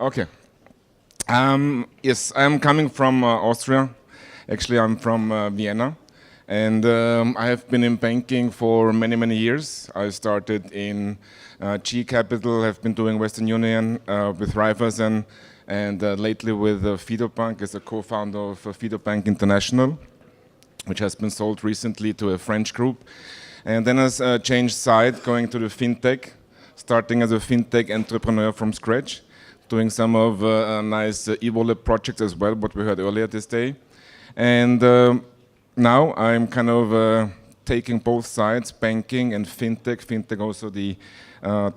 Okay. Yes, I'm coming from Austria. Actually, I'm from Vienna. And I have been in banking for many, many years. I started in G Capital, have been doing Western Union with Raiffeisen, and lately with Fido Bank as a co-founder of Fido Bank International, which has been sold recently to a French group. And then I changed side, going to the fintech, starting as a fintech entrepreneur from scratch, doing some of nice e-wallet projects as well, what we heard earlier this day. And now I'm kind of taking both sides, banking and fintech also the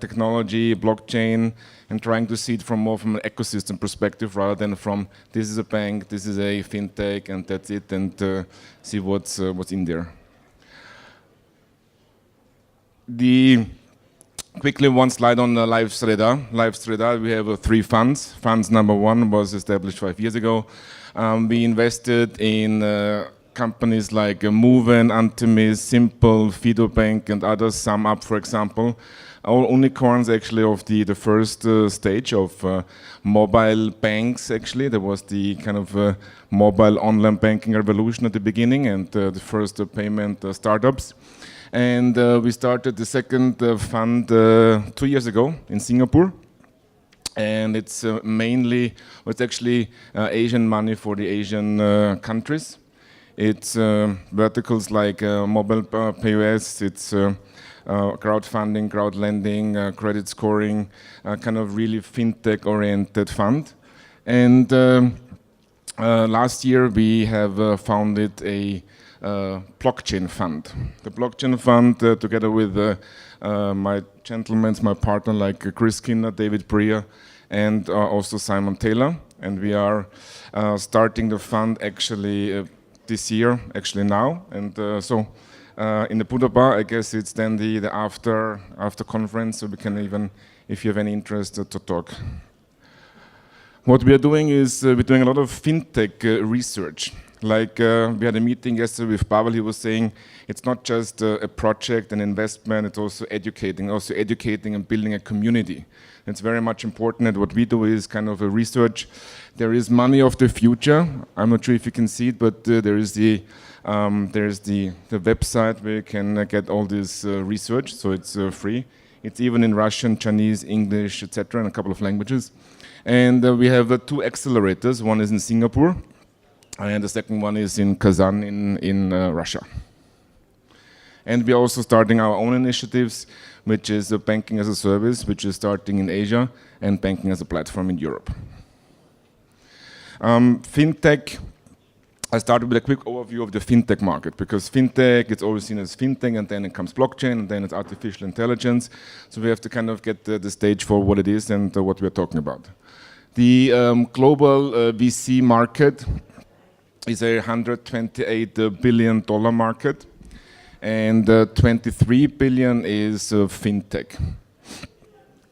technology, blockchain, and trying to see it more from an ecosystem perspective rather than from this is a bank, this is a fintech, and that's it, and see what's in there. Quickly, one slide on Life.SREDA. Life.SREDA, we have three funds. Funds number one was established 5 years ago. We invested in companies like Moven, Antimis, Simple, Fido Bank, and others, SumUp, for example. All unicorns, actually, of the first stage of mobile banks, actually. There was the kind of mobile online banking revolution at the beginning, and the first payment startups. And we started the second fund 2 years ago in Singapore. And it's it's actually Asian money for the Asian countries. It's verticals like mobile POS, it's crowdfunding, crowd lending, credit scoring, kind of really fintech-oriented fund. And last year we have founded a blockchain fund. The blockchain fund, together with my gentlemen, my partner like Chris Skinner, David Breer, and also Simon Taylor. And we are starting the fund actually this year, actually now. And so in the Buddha Bar, I guess it's then the after conference, so we can even, if you have any interest, to talk. What we are doing is we're doing a lot of fintech research. Like we had a meeting yesterday with Pavel, he was saying it's not just a project, an investment, it's also educating and building a community. It's very much important that what we do is kind of a research. There is money of the future. I'm not sure if you can see it, but there's the website where you can get all this research, so it's free. It's even in Russian, Chinese, English, etc., and a couple of languages. And we have two accelerators. One is in Singapore, and the second one is in Kazan in Russia. And we're also starting our own initiatives, which is banking as a service, which is starting in Asia, and banking as a platform in Europe. Fintech, I started with a quick overview of the fintech market, because fintech, it's always seen as fintech, and then it comes blockchain, and then it's artificial intelligence. So we have to kind of get the stage for what it is and what we're talking about. The global VC market is a $128 billion market, and 23 billion is fintech.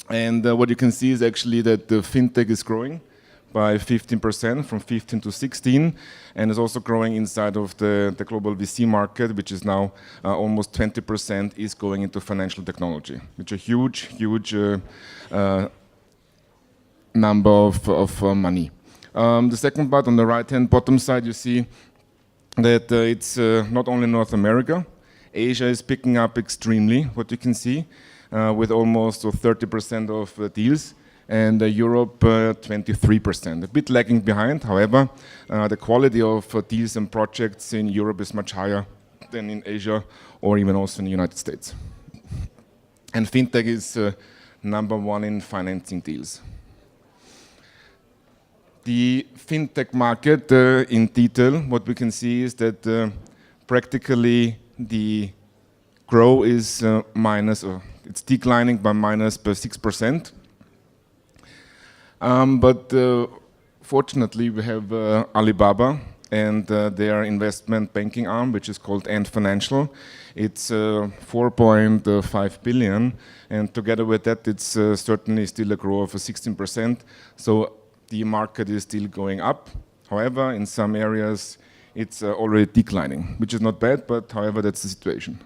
And what you can see is actually that the fintech is growing by 15%, from 15 to 16, and is also growing inside of the global VC market, which is now almost 20% is going into financial technology, which is a huge number of money. The second part on the right-hand bottom side, you see that it's not only North America. Asia is picking up extremely, what you can see, with almost 30% of deals, and Europe 23%. A bit lagging behind, however, the quality of deals and projects in Europe is much higher than in Asia or even also in the United States. And fintech is number one in financing deals. The fintech market, in detail, what we can see is that practically the growth is it's declining by minus 6%. But fortunately, we have Alibaba and their investment banking arm, which is called Ant Financial. It's 4.5 billion, and together with that, it's certainly still a growth of 16%. So the market is still going up. However, in some areas, it's already declining, which is not bad, but however, that's the situation.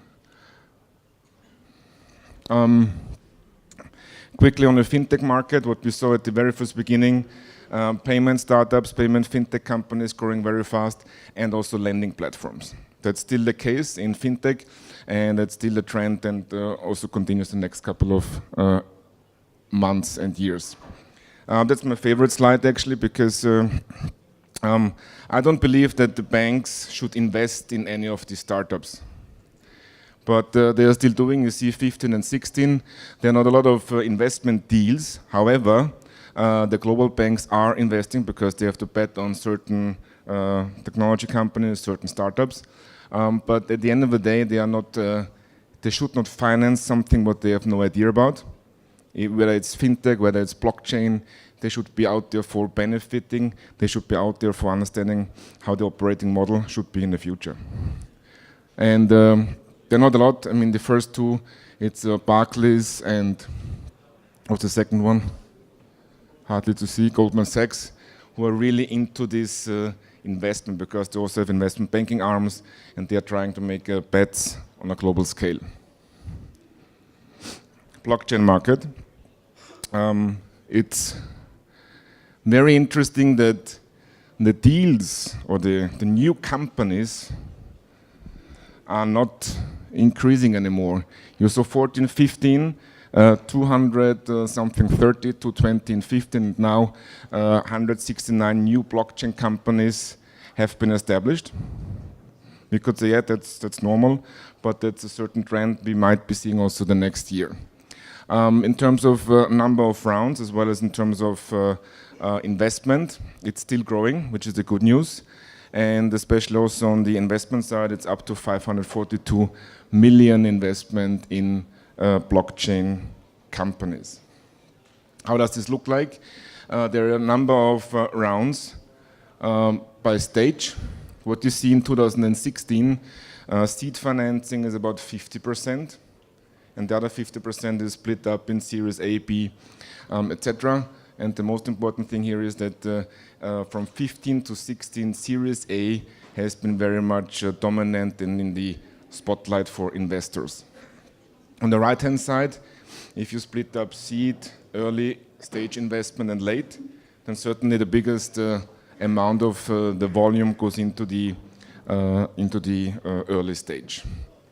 Quickly on the fintech market, what we saw at the very first beginning, payment startups, payment fintech companies growing very fast, and also lending platforms. That's still the case in fintech, and that's still a trend, and also continues the next couple of months and years. That's my favorite slide actually, because I don't believe that the banks should invest in any of these startups. But they are still doing, you see 15 and 16, there are not a lot of investment deals. However, the global banks are investing because they have to bet on certain technology companies, certain startups. But at the end of the day, they are not, they should not finance something what they have no idea about. Whether it's fintech, whether it's blockchain, they should be out there for benefiting. They should be out there for understanding how the operating model should be in the future. And they're not a lot. I mean, the first two, it's Barclays and what's the second one? Hardly to see, Goldman Sachs, who are really into this investment because they also have investment banking arms and they are trying to make bets on a global scale. Blockchain market. It's very interesting that the deals or the new companies are not increasing anymore. You saw 14, 15, 200 something 30 to 20 and 15, and now 169 new blockchain companies have been established. We could say, yeah, that's normal, but that's a certain trend we might be seeing also the next year. In terms of number of rounds, as well as in terms of investment, it's still growing, which is the good news. And especially also on the investment side, it's up to 542 million investment in blockchain companies. How does this look like? There are a number of rounds by stage. What you see in 2016, seed financing is about 50%, and the other 50% is split up in Series A, B, etc. And the most important thing here is that from 15 to 16, Series A has been very much dominant and in the spotlight for investors. On the right-hand side, if you split up seed, early stage investment and late, then certainly the biggest amount of the volume goes into the early stage,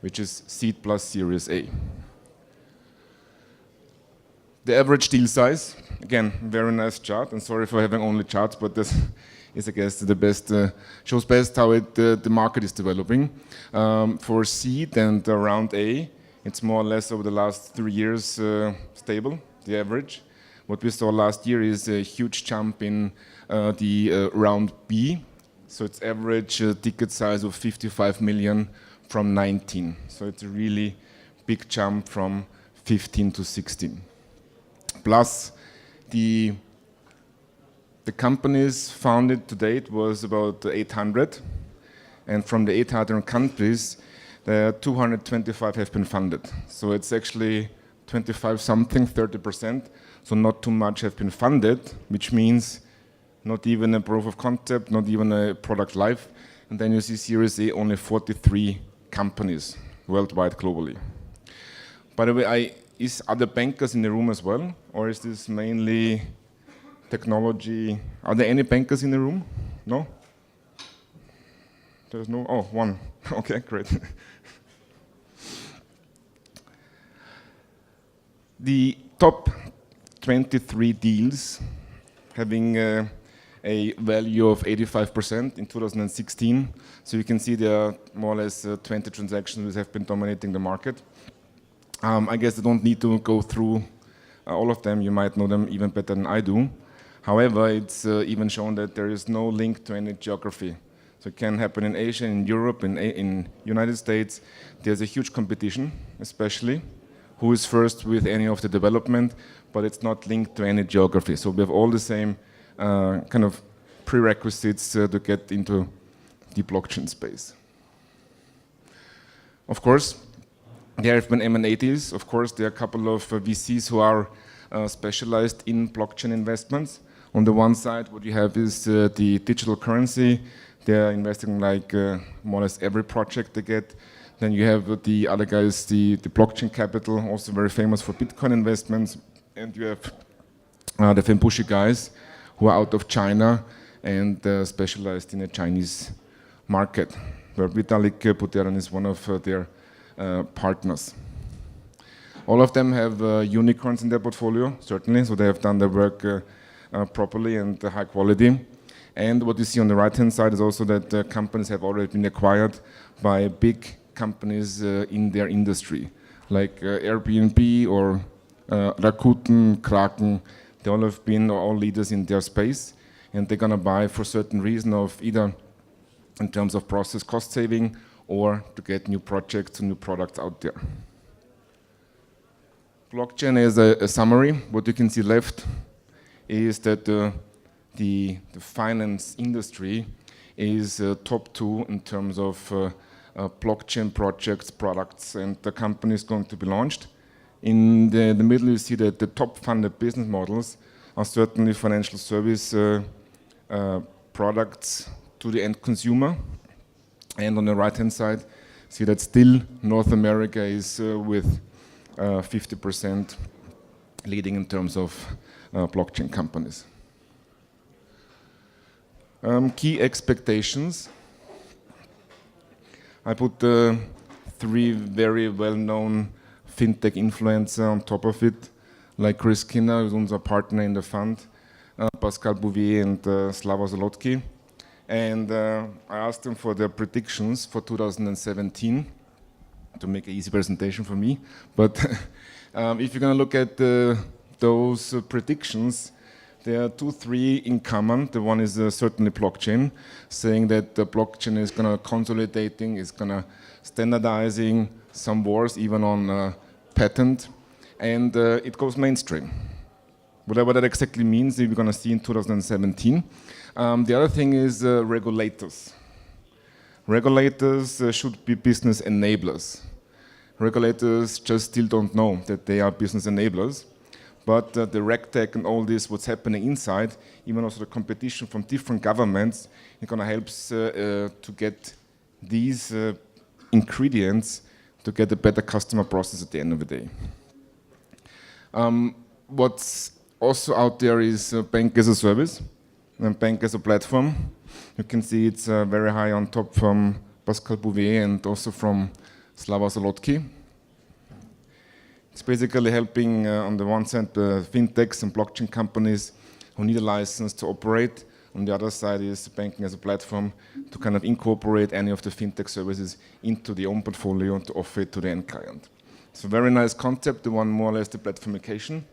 which is seed plus Series A. The average deal size, again, very nice chart, and sorry for having only charts, but this is, I guess, the best, shows best how the market is developing. For seed and round A, it's more or less over the last 3 years stable, the average. What we saw last year is a huge jump in the round B, so it's average ticket size of 55 million from 19. So it's a really big jump from 15 to 16. Plus, the companies founded to date was about 800, and from the 800 countries, 225 have been funded. So it's actually 25 something, 30%, so not too much have been funded, which means not even a proof of concept, not even a product live. And then you see Series A, only 43 companies worldwide, globally. By the way, is other bankers in the room as well, or is this mainly technology? Are there any bankers in the room? No? There's no, oh, one. Okay, great. The top 23 deals having a value of 85% in 2016. So you can see there are more or less 20 transactions which have been dominating the market. I guess I don't need to go through all of them. You might know them even better than I do. However, it's even shown that there is no link to any geography. So it can happen in Asia, in Europe, in United States. There's a huge competition, especially. Who is first with any of the development, but it's not linked to any geography. So we have all the same kind of prerequisites to get into the blockchain space. Of course, there have been M&A deals. Of course, there are a couple of VCs who are specialized in blockchain investments. On the one side, what you have is the digital currency. They're investing like more or less every project they get. Then you have the other guys, the blockchain capital, also very famous for Bitcoin investments, and you have the Fembushi guys who are out of China and specialized in the Chinese market, where Vitalik Buterin is one of their partners. All of them have unicorns in their portfolio, certainly, so they have done their work properly and high quality. And what you see on the right-hand side is also that companies have already been acquired by big companies in their industry, like Airbnb or Rakuten, Kraken. They all have been all leaders in their space, and they're going to buy for certain reason of either in terms of process cost saving or to get new projects and new products out there. Blockchain is a summary. What you can see left is that the finance industry is top 2 in terms of blockchain projects, products, and the company is going to be launched. In the middle, you see that the top funded business models are certainly financial service products to the end consumer. And on the right-hand side, see that still North America is with 50% leading in terms of blockchain companies. Key expectations. I put 3 very well-known fintech influencer on top of it, like Chris Skinner, who's our partner in the fund, Pascal Bouvier and Slava Zolotki. And I asked them for their predictions for 2017 to make an easy presentation for me. But if you're going to look at those predictions, there are 2, 3 in common. The one is certainly blockchain, saying that the blockchain is going to consolidating, is going to standardizing, some wars even on patent, and it goes mainstream. Whatever that exactly means, we're going to see in 2017. The other thing is regulators. Regulators should be business enablers. Regulators just still don't know that they are business enablers. But the RegTech and all this, what's happening inside, even also the competition from different governments, is going to help to get these ingredients to get a better customer process at the end of the day. What's also out there is bank as a service and bank as a platform. You can see it's very high on top from Pascal Bouvier and also from Slava Zolotki. It's basically helping, on the one side, fintechs and blockchain companies who need a license to operate. On the other side is banking as a platform to kind of incorporate any of the fintech services into the own portfolio and to offer it to the end client. It's a very nice concept, the one more or less the platformification,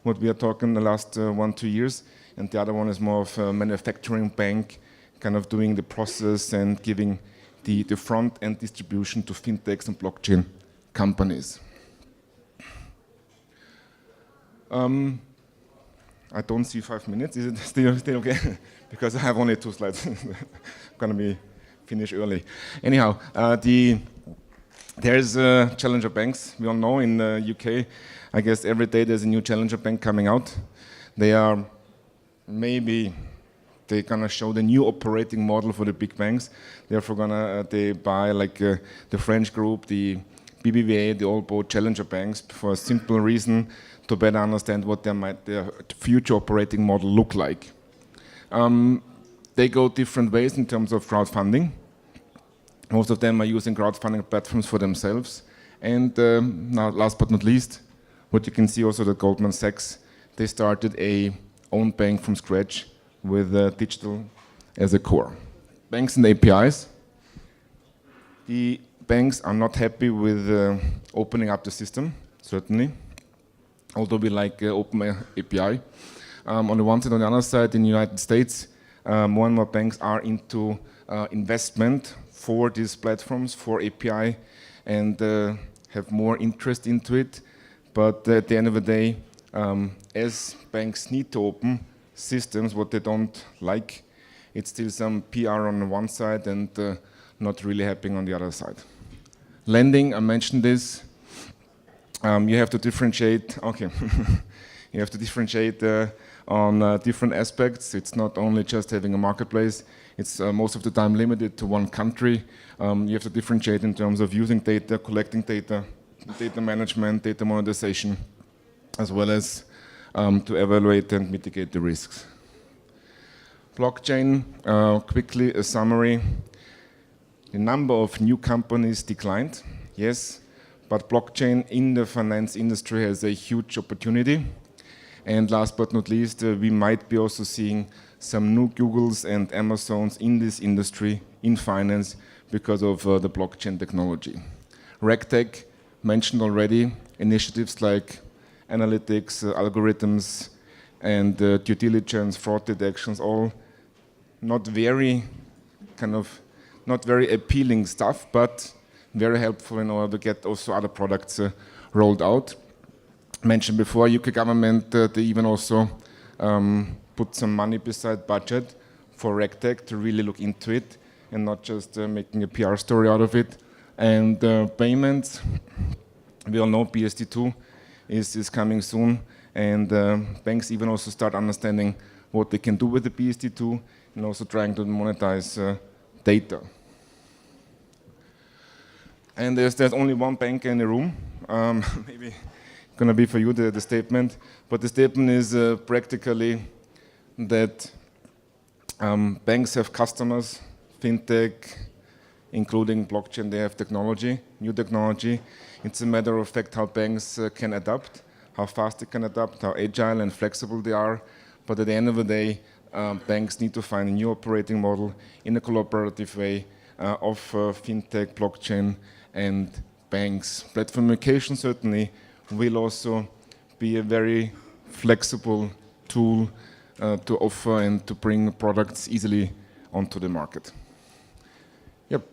what we are talking the last 1-2 years. And the other one is more of a manufacturing bank, kind of doing the process and giving the front end distribution to fintechs and blockchain companies. I don't see 5 minutes. Is it still okay? Because I have only 2 slides. I'm going to be finished early. Anyhow, there's challenger banks. We all know in the UK, I guess every day there's a new challenger bank coming out. They're gonna show the new operating model for the big banks. Therefore, they buy like the French group, the BBVA, they all bought challenger banks for a simple reason, to better understand what their future operating model look like. They go different ways in terms of crowdfunding. Most of them are using crowdfunding platforms for themselves. And now, last but not least, what you can see also that Goldman Sachs, they started a own bank from scratch with digital as a core. Banks and APIs. The banks are not happy with opening up the system, certainly. Although we like open API. On the one side, on the other side, in the United States, more and more banks are into investment for these platforms, for API, and have more interest into it. But at the end of the day, as banks need to open systems, what they don't like, it's still some PR on the one side and not really happening on the other side. Lending, I mentioned this. You have to differentiate, okay, you have to differentiate on different aspects. It's not only just having a marketplace, it's most of the time limited to one country. You have to differentiate in terms of using data, collecting data, data management, data monetization, as well as to evaluate and mitigate the risks. Blockchain, quickly a summary. The number of new companies declined, yes, but blockchain in the finance industry has a huge opportunity. And last but not least, we might be also seeing some new Googles and Amazons in this industry, in finance, because of the blockchain technology. RegTech, mentioned already, initiatives like analytics, algorithms, and due diligence, fraud detections, all not very appealing stuff, but very helpful in order to get also other products rolled out. Mentioned before, UK government, they even also put some money beside budget for RegTech to really look into it and not just making a PR story out of it. And payments, we all know PSD2 is coming soon, and banks even also start understanding what they can do with the PSD2 and also trying to monetize data. And there's only one banker in the room, maybe going to be for you the statement, but the statement is practically that banks have customers, fintech, including blockchain, they have technology, new technology. It's a matter of fact how banks can adapt, how fast they can adapt, how agile and flexible they are. But at the end of the day, banks need to find a new operating model in a collaborative way of fintech, blockchain, and banks. Platformification certainly will also be a very flexible tool to offer and to bring products easily onto the market. Yep.